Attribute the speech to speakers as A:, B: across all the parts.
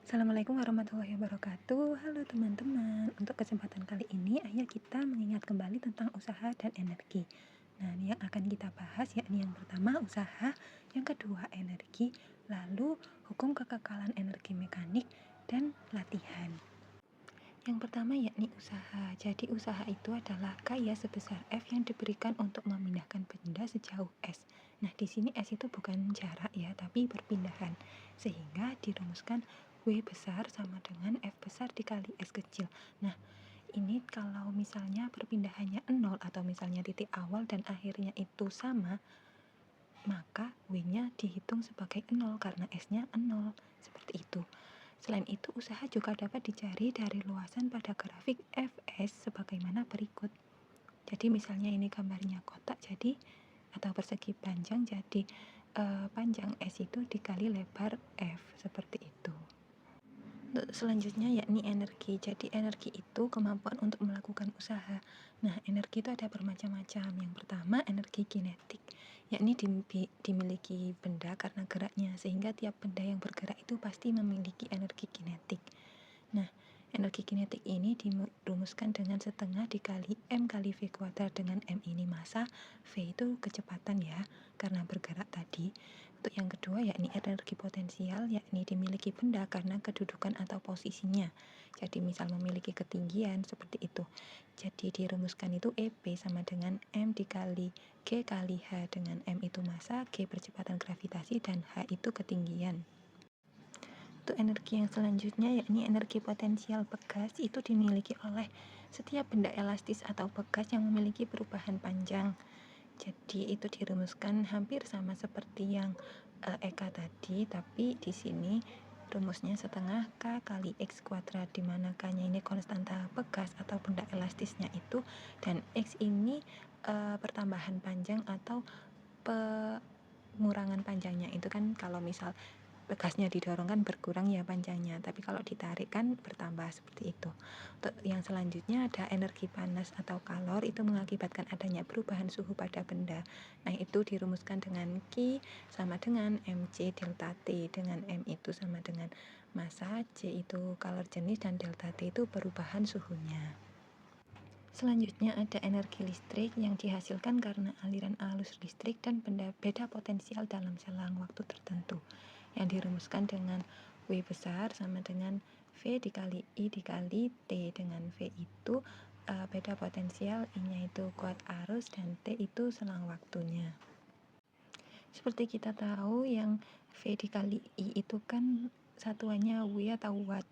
A: Assalamualaikum warahmatullahi wabarakatuh. Halo teman-teman, untuk kesempatan kali ini ayo kita mengingat kembali tentang usaha dan energi. Nah, ini yang akan kita bahas yakni yang pertama usaha, yang kedua energi, lalu hukum kekekalan energi mekanik, dan latihan. Yang pertama yakni usaha. Jadi usaha itu adalah kaya sebesar F yang diberikan untuk memindahkan benda sejauh S. Nah, di sini S itu bukan jarak ya, tapi perpindahan. Sehingga dirumuskan W besar sama dengan F besar dikali S kecil. Nah, ini kalau misalnya perpindahannya 0 atau misalnya titik awal dan akhirnya itu sama, maka W-nya dihitung sebagai 0 karena S-nya 0. Seperti itu. Selain itu, usaha juga dapat dicari dari luasan pada grafik Fs sebagaimana berikut. Jadi misalnya ini gambarnya kotak jadi atau persegi panjang, jadi panjang S itu dikali lebar F, seperti itu. Untuk selanjutnya yakni energi. Jadi energi itu kemampuan untuk melakukan usaha. Nah, energi itu ada bermacam-macam. Yang pertama energi kinetik, yakni dimiliki benda karena geraknya, sehingga tiap benda yang bergerak itu pasti memiliki energi kinetik. Nah, energi kinetik ini dirumuskan dengan setengah dikali M kali V kuadrat, dengan M ini massa, V itu kecepatan ya, karena bergerak tadi. Untuk yang kedua yakni energi potensial, yakni dimiliki benda karena kedudukan atau posisinya. Jadi misal memiliki ketinggian seperti itu. Jadi dirumuskan itu EP sama dengan M dikali G kali H, dengan M itu massa, G percepatan gravitasi, dan H itu ketinggian. Untuk energi yang selanjutnya yakni energi potensial bekas, itu dimiliki oleh setiap benda elastis atau bekas yang memiliki perubahan panjang. Jadi itu dirumuskan hampir sama seperti yang EK tadi, tapi di sini rumusnya setengah K kali X kuadrat, di mana K-nya ini konstanta bekas atau benda elastisnya itu, dan X ini pertambahan panjang atau pengurangan panjangnya. Itu kan kalau misal bekasnya didorong kan berkurang ya panjangnya, tapi kalau ditarik kan bertambah, seperti itu. Untuk yang selanjutnya ada energi panas atau kalor, itu mengakibatkan adanya perubahan suhu pada benda. Nah, itu dirumuskan dengan Q sama dengan mc delta T, dengan M itu sama dengan massa, C itu kalor jenis, dan delta T itu perubahan suhunya. Selanjutnya ada energi listrik yang dihasilkan karena aliran arus listrik dan beda potensial dalam selang waktu tertentu, yang dirumuskan dengan W besar sama dengan V dikali I dikali T, dengan V itu beda potensial, I-nya itu kuat arus, dan T itu selang waktunya. Seperti kita tahu yang V dikali I itu kan satuannya W atau watt.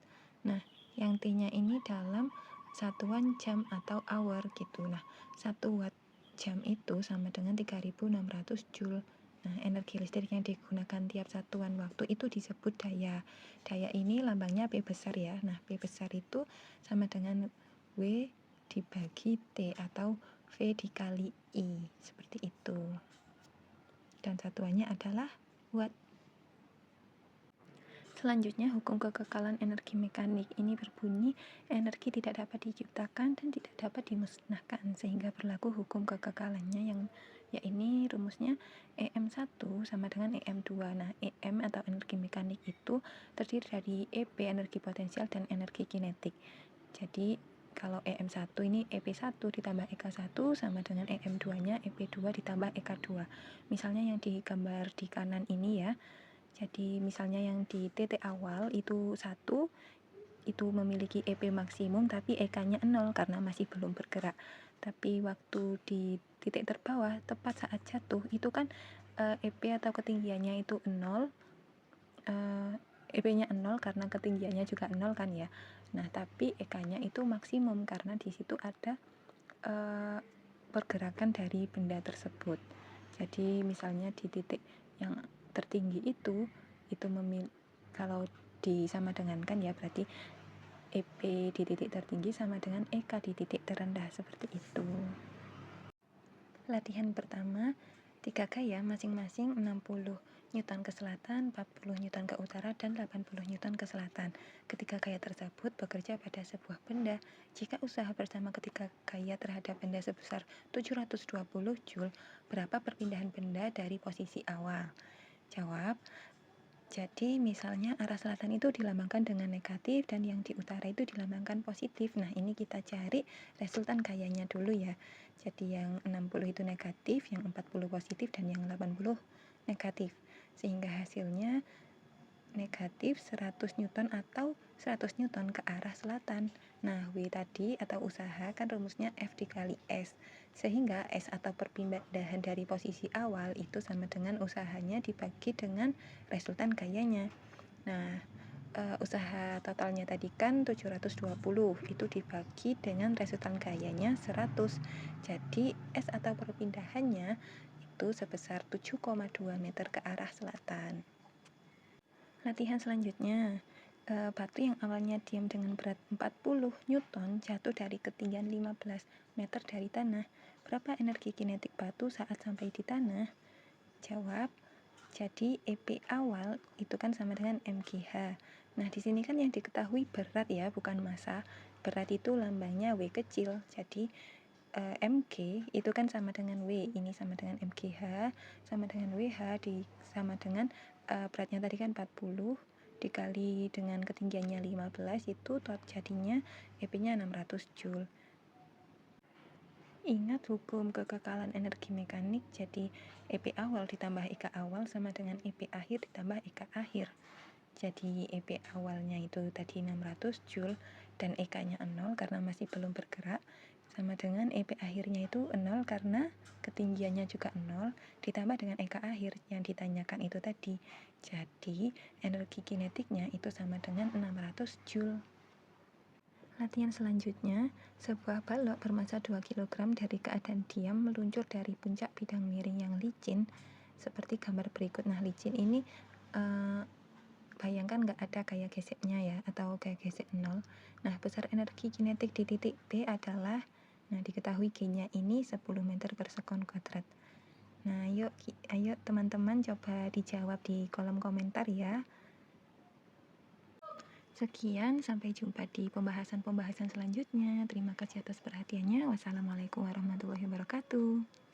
A: Nah, yang T-nya ini dalam satuan jam atau hour gitu. Nah, 1 watt jam itu sama dengan 3600 joule. Nah, energi listrik yang digunakan tiap satuan waktu itu disebut daya. Daya ini lambangnya P besar ya. Nah, P besar itu sama dengan W dibagi T atau V dikali I, seperti itu. Dan satuannya adalah watt. Selanjutnya, hukum kekekalan energi mekanik ini berbunyi energi tidak dapat diciptakan dan tidak dapat dimusnahkan, sehingga berlaku hukum kekekalannya, yang ini rumusnya EM1 sama dengan EM2. Nah, EM atau energi mekanik itu terdiri dari EP energi potensial dan energi kinetik. Jadi kalau EM1 ini EP1 ditambah EK1 sama dengan EM2-nya EP2 ditambah EK2. Misalnya yang digambar di kanan ini ya. Jadi misalnya yang di titik awal itu 1, itu memiliki EP maksimum tapi EK-nya 0 karena masih belum bergerak. Tapi waktu di titik terbawah tepat saat jatuh itu kan EP atau ketinggiannya itu 0, EP-nya 0 karena ketinggiannya juga 0 kan ya. Nah, tapi EK-nya itu maksimum karena di situ ada pergerakan dari benda tersebut. Jadi misalnya di titik yang tertinggi itu kalau disama dengankan ya, berarti EP di titik tertinggi sama dengan EK di titik terendah, seperti itu. Latihan pertama, 3 gaya masing-masing 60 Newton ke selatan, 40 Newton ke utara, dan 80 Newton ke selatan. Ketiga gaya tersebut bekerja pada sebuah benda. Jika usaha bersama ketiga gaya terhadap benda sebesar 720 Joule, berapa perpindahan benda dari posisi awal? Jawab, Jadi misalnya arah selatan itu dilambangkan dengan negatif dan yang di utara itu dilambangkan positif. Nah, ini kita cari resultan gayanya dulu ya. Jadi yang 60 itu negatif, yang 40 positif, dan yang 80 negatif. Sehingga hasilnya negatif 100 Newton atau 100 Newton ke arah selatan. Nah, W tadi atau usaha kan rumusnya F dikali S. Sehingga S atau perpindahan dari posisi awal itu sama dengan usahanya dibagi dengan resultan gayanya. Nah, usaha totalnya tadi kan 720, itu dibagi dengan resultan gayanya 100. Jadi S atau perpindahannya itu sebesar 7,2 meter ke arah selatan. Latihan selanjutnya, batu yang awalnya diam dengan berat 40 Newton jatuh dari ketinggian 15 meter dari tanah. Berapa energi kinetik batu saat sampai di tanah? Jawab, jadi EP awal itu kan sama dengan MGH. Nah, di sini kan yang diketahui berat ya, bukan massa. Berat itu lambangnya W kecil. Jadi MG itu kan sama dengan W, ini sama dengan MGH, sama dengan WH, sama dengan beratnya tadi kan 40 dikali dengan ketinggiannya 15, itu jadinya EP-nya 600 Joule. Ingat hukum kekekalan energi mekanik, jadi EP awal ditambah EK awal sama dengan EP akhir ditambah EK akhir. Jadi EP awalnya itu tadi 600 Joule dan EK-nya 0 karena masih belum bergerak, sama dengan EP akhirnya itu 0 karena ketinggiannya juga 0 ditambah dengan EK akhir yang ditanyakan itu tadi. Jadi energi kinetiknya itu sama dengan 600 Joule. Latihan selanjutnya, sebuah balok bermassa 2 kg dari keadaan diam meluncur dari puncak bidang miring yang licin seperti gambar berikut. Nah, licin ini bayangkan nggak ada gaya geseknya ya, atau gaya gesek 0. Nah, besar energi kinetik di titik B adalah, nah diketahui G-nya ini 10 meter per sekon kuadrat. Nah, ayo teman-teman coba dijawab di kolom komentar ya. Sekian, sampai jumpa di pembahasan-pembahasan selanjutnya. Terima kasih atas perhatiannya. Wassalamualaikum warahmatullahi wabarakatuh.